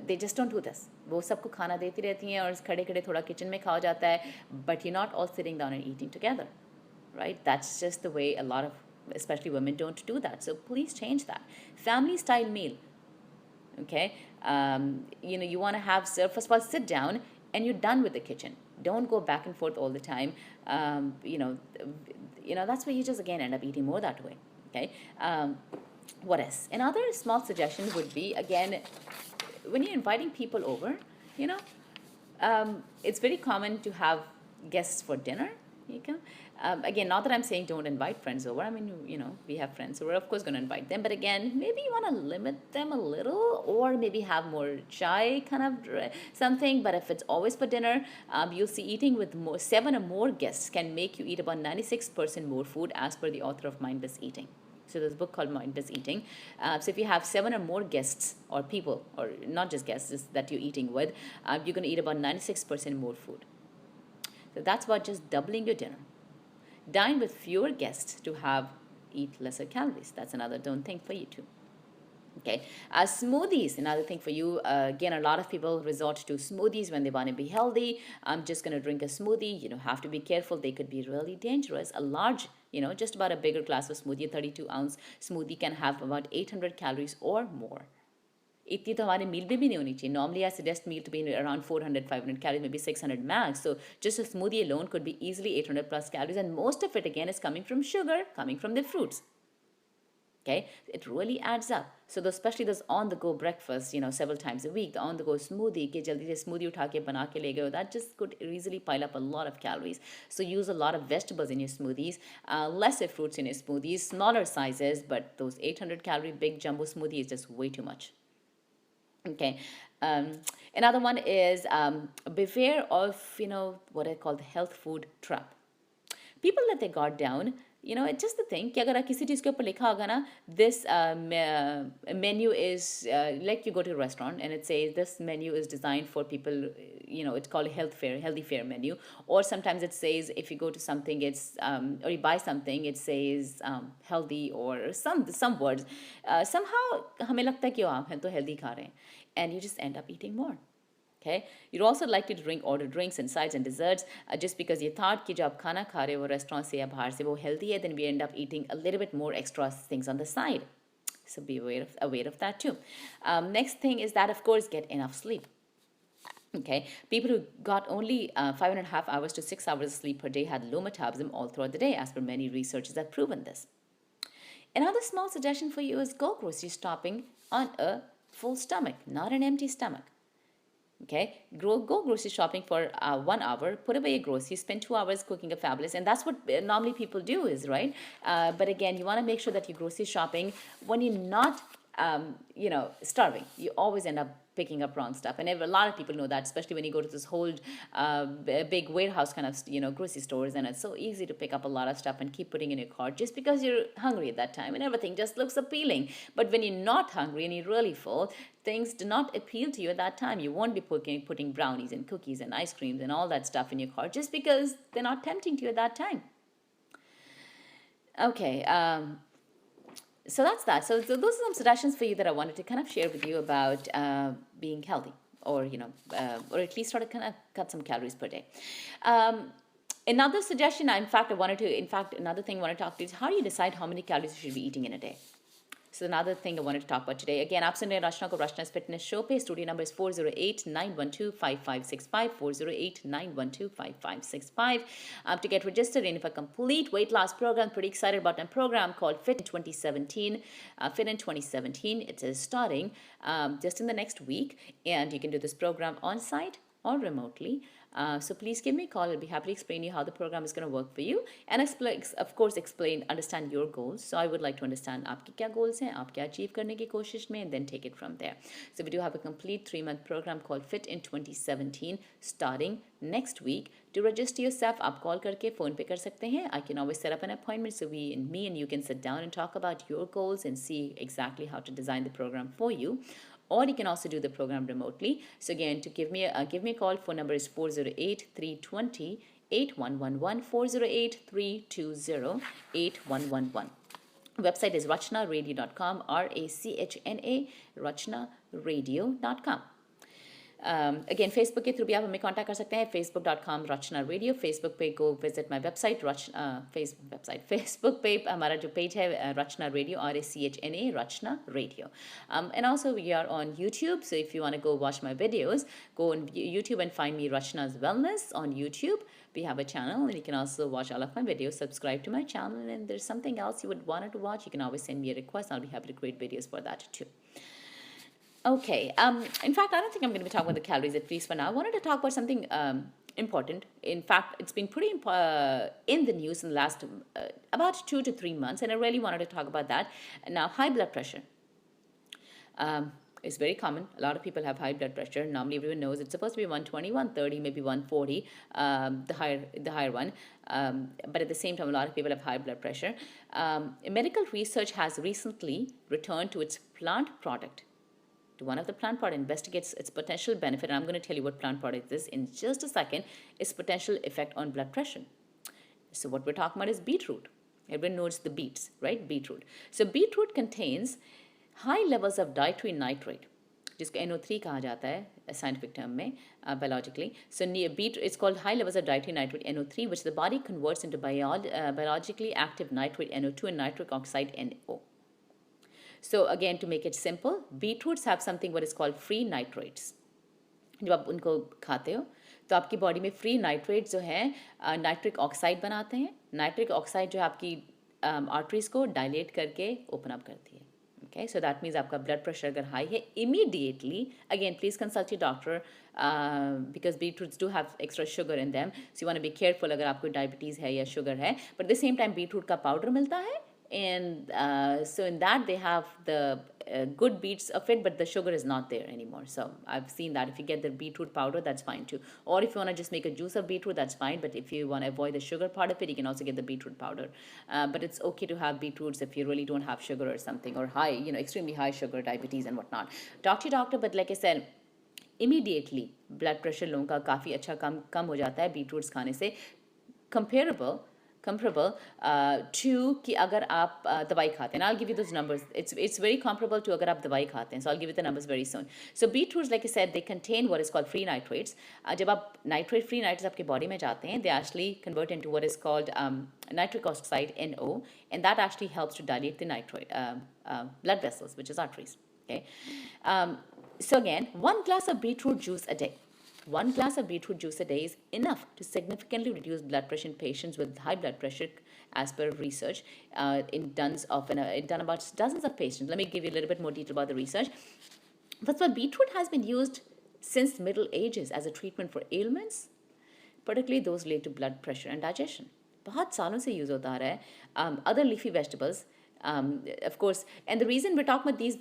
they just don't do this. वो सबको खाना देती रहती हैं और खड़े खड़े थोड़ा किचन में खाओ जाता है, but you're not all sitting down and eating together, right? That's just the way a lot of, especially women, don't do that. So please change that. Family style meal. Okay, you want to have, first of all, sit down and you're done with the kitchen. Don't go back and forth all the time. That's where you just again end up eating more that way. Okay. What else? Another small suggestion would be, again, when you're inviting people over, it's very common to have guests for dinner. Again, not that I'm saying don't invite friends over. I mean, we have friends, so we're of course going to invite them. But again, maybe you want to limit them a little, or maybe have more chai kind of something. But if it's always for dinner, you'll see eating with 7 or more guests can make you eat about 96% more food, as per the author of Mindless Eating. So there's a book called Mindless Eating. So if you have 7 or more guests or people, or not just guests, just that you're eating with, you're going to eat about 96% more food. So that's about just doubling your dinner. Dine with fewer guests to eat lesser calories. That's another don't think for you too. Okay, smoothies, another thing for you. Again, a lot of people resort to smoothies when they want to be healthy. I'm just going to drink a smoothie. Have to be careful. They could be really dangerous. A large, just about a bigger glass of smoothie, a 32-ounce smoothie can have about 800 calories or more. इतनी तो हमारे मील में भी नहीं होनी चाहिए. Normally, I suggest meal to be around 400, 500 calories, maybe 600 max. So just a smoothie alone could be easily 800 plus calories. And most of it, again, is coming from sugar, coming from the fruits. Okay, it really adds up. So especially those on-the-go breakfasts, several times a week, the on-the-go smoothie, ke jaldi se smoothie utha ke bana ke le gaye, that just could easily pile up a lot of calories. So use a lot of vegetables in your smoothies, lesser fruits in your smoothies, smaller sizes, but those 800-calorie big jumbo smoothie is just way too much. Okay, another one is beware of, what I call the health food trap. People let their guard down. It's just the thing कि अगर किसी चीज़ के ऊपर लिखा होगा ना, this menu is, like you go to a restaurant and it says this menu is designed for people, it's called a healthy fare menu. Or sometimes it says if you go to something, it's, or you buy something, it says healthy or some words. Somehow हमें लगता है कि हम हैं तो healthy खा रहे हैं, and you just end up eating more. Okay, you'd also like to order drinks and sides and desserts, just because you thought कि जब आप खाना खा रहे हो restaurant से या बाहर से वो healthy है, then we end up eating a little bit more extra things on the side. So be aware of that too. Next thing is that, of course, get enough sleep. Okay, people who got only 5.5 hours to 6 hours of sleep per day had low metabolism all throughout the day, as per many researchers have proven this. Another small suggestion for you is go grocery shopping on a full stomach, not an empty stomach. Okay, go grocery shopping for 1 hour, put away your groceries, spend 2 hours cooking a fabulous, and that's what normally people do, is right. But again, you want to make sure that you're grocery shopping when you're not, starving. You always end up picking up wrong stuff, and a lot of people know that, especially when you go to this whole big warehouse kind of grocery stores, and it's so easy to pick up a lot of stuff and keep putting in your cart just because you're hungry at that time, and everything just looks appealing. But when you're not hungry and you're really full, things do not appeal to you at that time. You won't be putting brownies and cookies and ice creams and all that stuff in your cart just because they're not tempting to you at that time. Okay, so that's that. So those are some suggestions for you that I wanted to kind of share with you about being healthy, or or at least try to kind of cut some calories per day. Another suggestion, another thing I want to talk to you is how do you decide how many calories you should be eating in a day? So another thing I wanted to talk about today. Again, आप सुन रहे हैं रचना को रचना's Fitness Show पे. Studio number is 408-912-5565, 408-912-5565. To get registered in for a complete weight loss program, pretty excited about a program called Fit in 2017. Fit in 2017, it is starting just in the next week, and you can do this program on site or remotely. So please give me a call. I'll be happy to explain you how the program is going to work for you, and understand your goals. So I would like to understand आपके क्या goals हैं, आप क्या achieve करने की कोशिश में, and then take it from there. So we do have a complete 3-month program called Fit in 2017 starting next week. To register yourself, आप call करके phone पे कर सकते हैं. I can always set up an appointment so me and you can sit down and talk about your goals and see exactly how to design the program for you. Or you can also do the program remotely. So again, to give me a call, phone number is 408-320-8111, 408-320-8111. Website is rachnaradio.com, RACHNA, rachnaradio.com. Again, Facebook के through भी आप हमें contact कर सकते हैं, facebook.com/rachna-radio. Facebook पे go visit my website, Facebook पे हमारा जो पेज है Rachna Radio, RACHNA, Rachna Radio. And also we are on YouTube, so if you want to go watch my videos, go on YouTube and find me Rachna's Wellness on YouTube. We have a channel, and you can also watch all of my videos. Subscribe to my channel, and if there's something else you would want to watch, you can always send me a request. I'll be happy to create videos for that too. Okay. In fact, I don't think I'm going to be talking about the calories, at least for now. I wanted to talk about something important. In fact, it's been pretty in the news in the last about 2 to 3 months, and I really wanted to talk about that. Now, high blood pressure is very common. A lot of people have high blood pressure. Normally, everyone knows it's supposed to be 120, 130, maybe 140, the higher one. But at the same time, a lot of people have high blood pressure. Medical research has recently returned to its plant product. To one of the plant product, investigates its potential benefit, and I'm going to tell you what plant product is in just a second, its potential effect on blood pressure. So what we're talking about is beetroot. Everyone knows the beets, right? Beetroot. So beetroot contains high levels of dietary nitrate, जिसको NO3 कहा जाता है scientific term में, biologically. So it's called high levels of dietary nitrate NO3, which the body converts into biologically active nitrate NO2 and nitric oxide NO. So again, to make it simple, beetroots have something what is called free nitrates. जब आप उनको खाते हो तो आपकी body में free nitrate जो है नाइट्रिक ऑक्साइड बनाते हैं. नाइट्रिक ऑक्साइड जो है आपकी आर्टरीज को डायलेट करके ओपन अप करती है. Okay, so that means आपका blood pressure अगर high है, immediately, again, please consult your doctor because beetroots do have extra sugar in them. So you want to be careful अगर आपको diabetes है या sugar है. But at the same time, beetroot का powder मिलता है. And so in that they have the good beets of it, but the sugar is not there anymore. So I've seen that if you get the beetroot powder, that's fine too. Or if you want to just make a juice of beetroot, that's fine. But if you want to avoid the sugar part of it, you can also get the beetroot powder. But it's okay to have beetroots if you really don't have sugar or something, or high, extremely high sugar, diabetes and whatnot. Talk to your doctor, but like I said, immediately blood pressure लोगों का काफ़ी अच्छा कम हो जाता है beetroots खाने से. Comparable to कि अगर आप दवाई खाते हैं. I'll give you those numbers. It's very comparable to अगर आप दवाई खाते हैं. So I'll give you the numbers very soon. So beetroots, like I said, they contain what is called free nitrates. जब आप free nitrates आपके body में जाते हैं, they actually convert into what is called nitric oxide NO, and that actually helps to dilate the blood vessels, which is arteries. Okay. So again, 1 glass of beetroot juice a day. 1 glass of beetroot juice a day is enough to significantly reduce blood pressure in patients with high blood pressure, as per research done about dozens of patients. Let me give you a little bit more detail about the research. First of all, beetroot has been used since Middle Ages as a treatment for ailments, particularly those related to blood pressure and digestion. बहुत सालों से use होता आ रहा है. Other leafy vegetables, of course, and the reason we're talking about these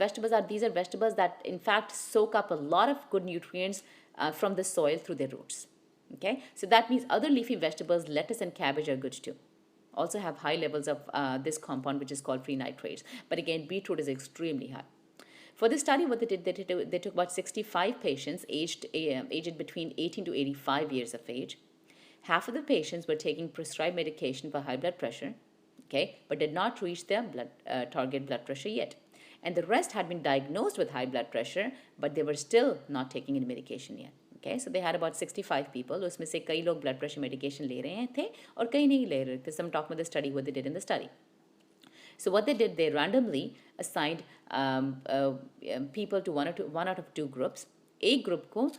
are vegetables that in fact soak up a lot of good nutrients from the soil through their roots. Okay, so that means other leafy vegetables, lettuce and cabbage, are good too. Also have high levels of this compound, which is called free nitrates. But again, beetroot is extremely high. For this study, what they did, they took about 65 patients aged between 18 to 85 years of age. Half of the patients were taking prescribed medication for high blood pressure, okay, but did not reach their target blood pressure yet. And the rest had been diagnosed with high blood pressure, but they were still not taking any medication yet. Okay, so they had about 65 people. उसमें से कई लोग blood pressure medication ले रहे थे और कई नहीं ले रहे थे. So I'm talking about the study, what they did in the study. So what they did, they randomly assigned people to one out of two groups. A group को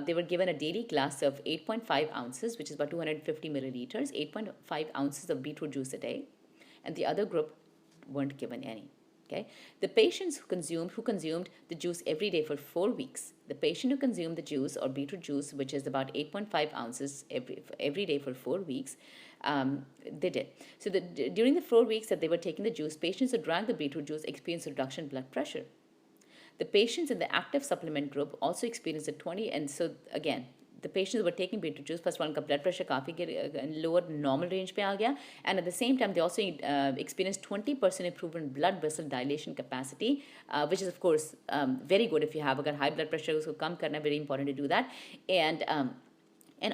they were given a daily glass of 8.5 ounces, which is about 250 milliliters, 8.5 ounces of beetroot juice a day, and the other group weren't given any. Okay, the patients who consumed the juice every day for 4 weeks. The patient who consumed the juice or beetroot juice, which is about 8.5 ounces every day for 4 weeks, they did. So during the 4 weeks that they were taking the juice, patients who drank the beetroot juice experienced a reduction in blood pressure. The patients in the active supplement group also experienced a 20, and so again, the patients who were taking beetroot juice, first one, blood pressure काफी lower normal range पे आ गया, and at the same time they also experienced 20% improvement in blood vessel dilation capacity, which is of course very good if you have अगर high blood pressure उसको कम करना, very important to do that, and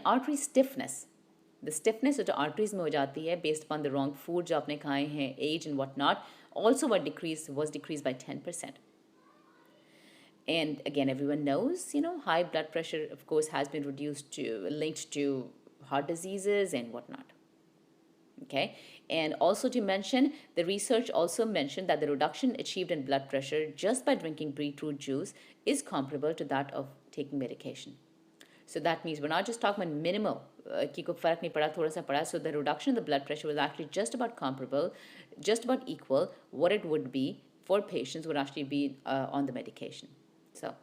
artery stiffness. The stiffness जो arteries में हो जाती है based upon the wrong food जो आपने खाए हैं, age and whatnot, also was decreased by 10%. And again, everyone knows, high blood pressure, of course, has been linked to heart diseases and whatnot. Okay, and also to mention, the research also mentioned that the reduction achieved in blood pressure just by drinking beetroot juice is comparable to that of taking medication. So that means we're not just talking about minimal, कि कोई फर्क नहीं पड़ा, थोड़ा सा पड़ा. So the reduction in the blood pressure was actually just about comparable, just about equal what it would be for patients who would actually be on the medication. So,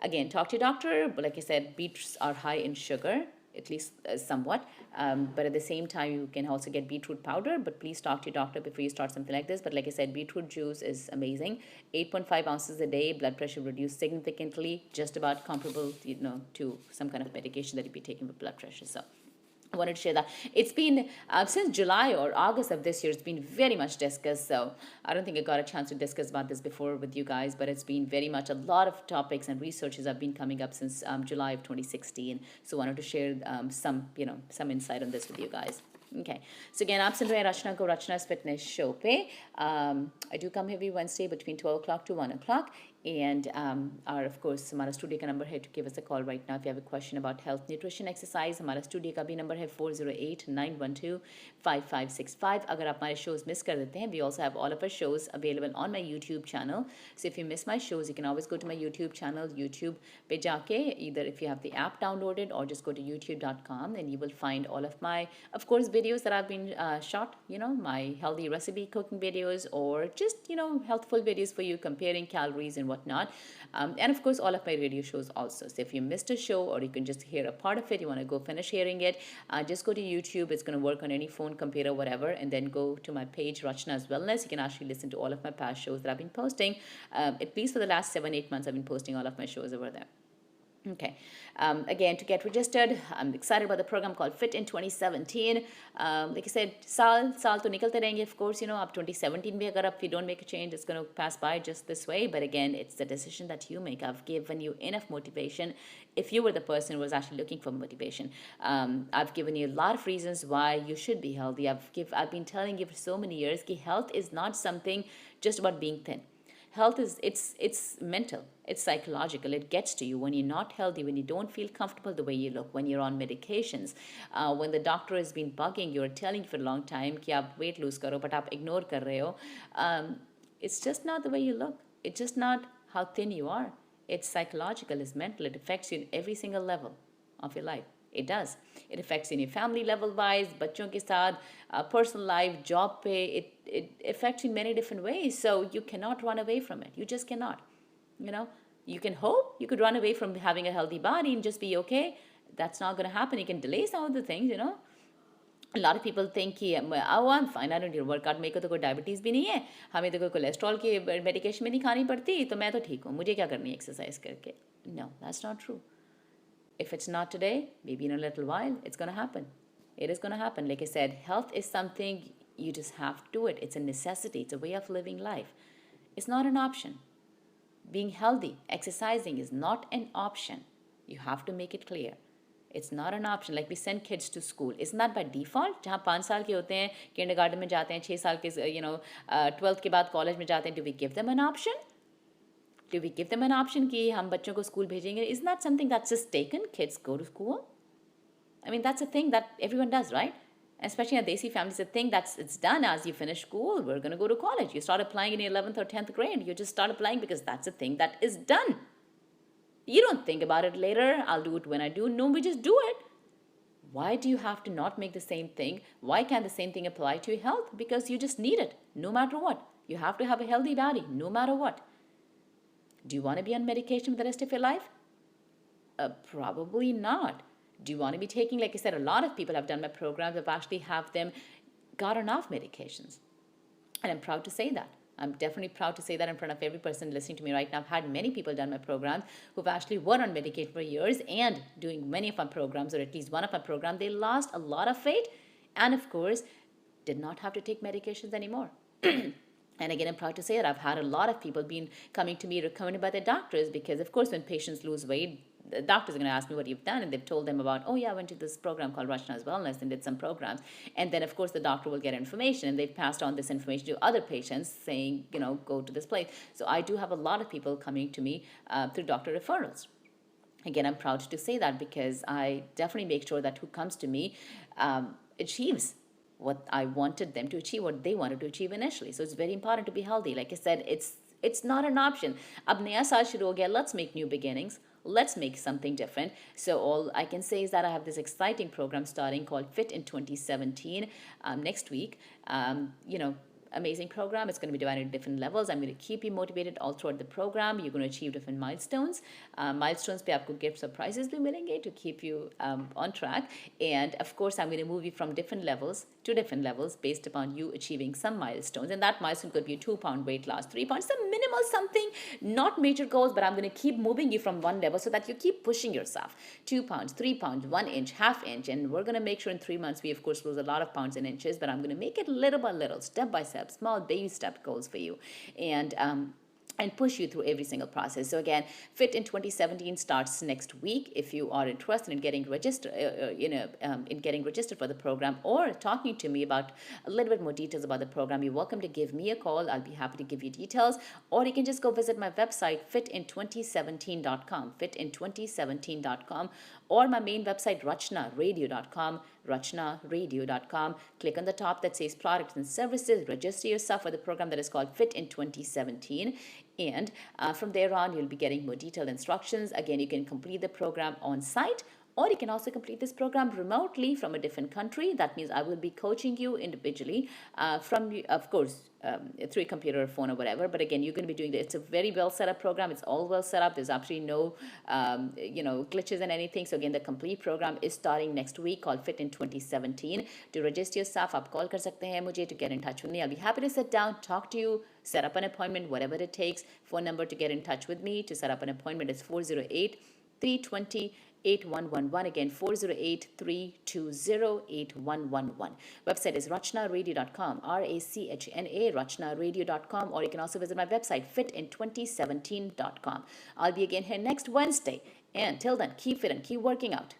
again, talk to your doctor. But like I said, beets are high in sugar, at least somewhat. But at the same time, you can also get beetroot powder. But please talk to your doctor before you start something like this. But like I said, beetroot juice is amazing. 8.5 ounces a day, blood pressure reduced significantly, just about comparable, to some kind of medication that you'd be taking for blood pressure. So I wanted to share that. It's been, since July or August of this year, it's been very much discussed. So I don't think I got a chance to discuss about this before with you guys, but it's been very much a lot of topics and researches have been coming up since July of 2016. So I wanted to share some insight on this with you guys. Okay, so again, आप सुन रहे हैं रचना को रचना's fitness show पे. I do come every Wednesday between 12 o'clock to 1 o'clock. And of course, हमारा studio का number है to give us a call right now if you have a question about health, nutrition, exercise. हमारा studio का भी number है 408-912-5565. अगर आप हमारे shows miss कर देते हैं, we also have all of our shows available on my YouTube channel. So if you miss my shows, you can always go to my YouTube channel, YouTube पे जाके, either if you have the app downloaded or just go to youtube.com and you will find all of my, of course, videos that I've been shot, my healthy recipe cooking videos or just, healthful videos for you comparing calories and whatnot. And of course, all of my radio shows also. So if you missed a show or you can just hear a part of it, you want to go finish hearing it, just go to YouTube. It's going to work on any phone, computer, whatever. And then go to my page, Rachna's Wellness. You can actually listen to all of my past shows that I've been posting. At least for the last 7-8 months, I've been posting all of my shows over there. Okay, again, to get registered, I'm excited about the program called Fit in 2017. Like I said, saal to nikalte rahenge, of course, up 2017 bhi agar if you don't make a change, it's going to pass by just this way. But again, it's the decision that you make. I've given you enough motivation. If you were the person who was actually looking for motivation, I've given you a lot of reasons why you should be healthy. I've been telling you for so many years that health is not something just about being thin. Health is, it's mental, it's psychological. It gets to you when you're not healthy, when you don't feel comfortable the way you look, when you're on medications, when the doctor has been bugging you or telling you for a long time कि आप weight lose करो, but आप ignore कर रहे हो. It's just not the way you look. It's just not how thin you are. It's psychological, it's mental. It affects you in every single level. of your life. It does. It affects in your family level wise, बच्चों के साथ, personal life, job pay. It affects you in many different ways. So you cannot run away from it. You just cannot. You know, you can hope you could run away from having a healthy body and just be okay. That's not going to happen. You can delay some of the things, you know. A lot of people think कि oh I'm fine, I don't need to work out, मेरे को तो कोई diabetes भी नहीं है, हमें तो कोई कोलेस्ट्रॉल की मेडिकेशन भी नहीं खानी पड़ती, तो मैं तो ठीक हूँ, मुझे क्या करनी है एक्सरसाइज करके. No, that's not true. If it's not today, maybe in a little while, it's going to happen. It is going to happen. Like I said, health is something you just have to do it. It's a necessity. It's a way of living life. It's not an option. Being healthy, exercising is not an option. You have to make it clear. It's not an option. Like we send kids to school. Isn't that by default? जहाँ 5 साल के होते हैं, kindergarten में जाते हैं, 6 साल के, 12th के बाद college में जाते हैं, do we give them an option? Do we give them an option कि हम बच्चों को स्कूल भेजेंगे? Isn't that something that's just taken? Kids go to school? I mean, that's a thing that everyone does, right? Especially in Desi families, a thing it's done as you finish school. We're going to go to college. You start applying in your 11th or 10th grade. You just start applying because that's a thing that is done. You don't think about it later. I'll do it when I do. No, we just do it. Why do you have to not make the same thing? Why can't the same thing apply to your health? Because you just need it, no matter what. You have to have a healthy body, no matter what. Do you want to be on medication for the rest of your life? Probably not. Do you want to be taking, like I said, a lot of people have done my programs, I've actually have them gotten off medications. And I'm proud to say that. I'm definitely proud to say that in front of every person listening to me right now. I've had many people done my programs who've actually were on medication for years and doing many of my programs, or at least one of my programs, they lost a lot of weight and, of course, did not have to take medications anymore. And again, I'm proud to say that I've had a lot of people coming to me recommended by their doctors because, of course, when patients lose weight, the doctors are going to ask me what you've done, and they've told them about, oh yeah, I went to this program called Rachna's Wellness and did some programs. And then, of course, the doctor will get information, and they've passed on this information to other patients saying, go to this place. So I do have a lot of people coming to me through doctor referrals. Again, I'm proud to say that because I definitely make sure that who comes to me achieves what I wanted them to achieve, what they wanted to achieve initially. So it's very important to be healthy. Like I said, it's not an option. Ab naya saal shuru ho gaya, let's make new beginnings. Let's make something different. So all I can say is that I have this exciting program starting called Fit in 2017 next week. Amazing program. It's going to be divided into different levels. I'm going to keep you motivated all throughout the program. You're going to achieve different milestones. Milestones pe aapko gift surprises bhi milenge to keep you on track. And of course, I'm going to move you from different levels to different levels based upon you achieving some milestones. And that milestone could be a 2-pound weight loss, 3 pounds, some minimal something, not major goals, but I'm going to keep moving you from one level so that you keep pushing yourself. 2 pounds, 3 pounds, 1 inch, half inch. And we're going to make sure in 3 months, we of course lose a lot of pounds and inches, but I'm going to make it little by little, step by step, small baby step goals for you. And push you through every single process. So again, Fit in 2017 starts next week. If you are interested in getting registered, for the program or talking to me about a little bit more details about the program, you're welcome to give me a call. I'll be happy to give you details. Or you can just go visit my website, fitin2017.com, fitin2017.com, or my main website, rachnaradio.com, rachnaradio.com. Click on the top that says products and services. Register yourself for the program that is called Fit in 2017. And from there on, you'll be getting more detailed instructions. Again, you can complete the program on site, or you can also complete this program remotely from a different country. That means I will be coaching you individually of course, through a computer or phone or whatever. But again, you're going to be doing it's a very well set up program. It's all well set up. There's absolutely no, glitches and anything. So again, the complete program is starting next week called Fit in 2017. To register yourself, आप call कर सकते हैं मुझे to get in touch with me. I'll be happy to sit down, talk to you, set up an appointment, whatever it takes. Phone number to get in touch with me to set up an appointment is 408-320-8111. Again, 408-320-8111. Website is rachnaradio.com, RACHNA, rachnaradio.com, or you can also visit my website, fitin2017.com. I'll be again here next Wednesday. And till then, keep fit and keep working out.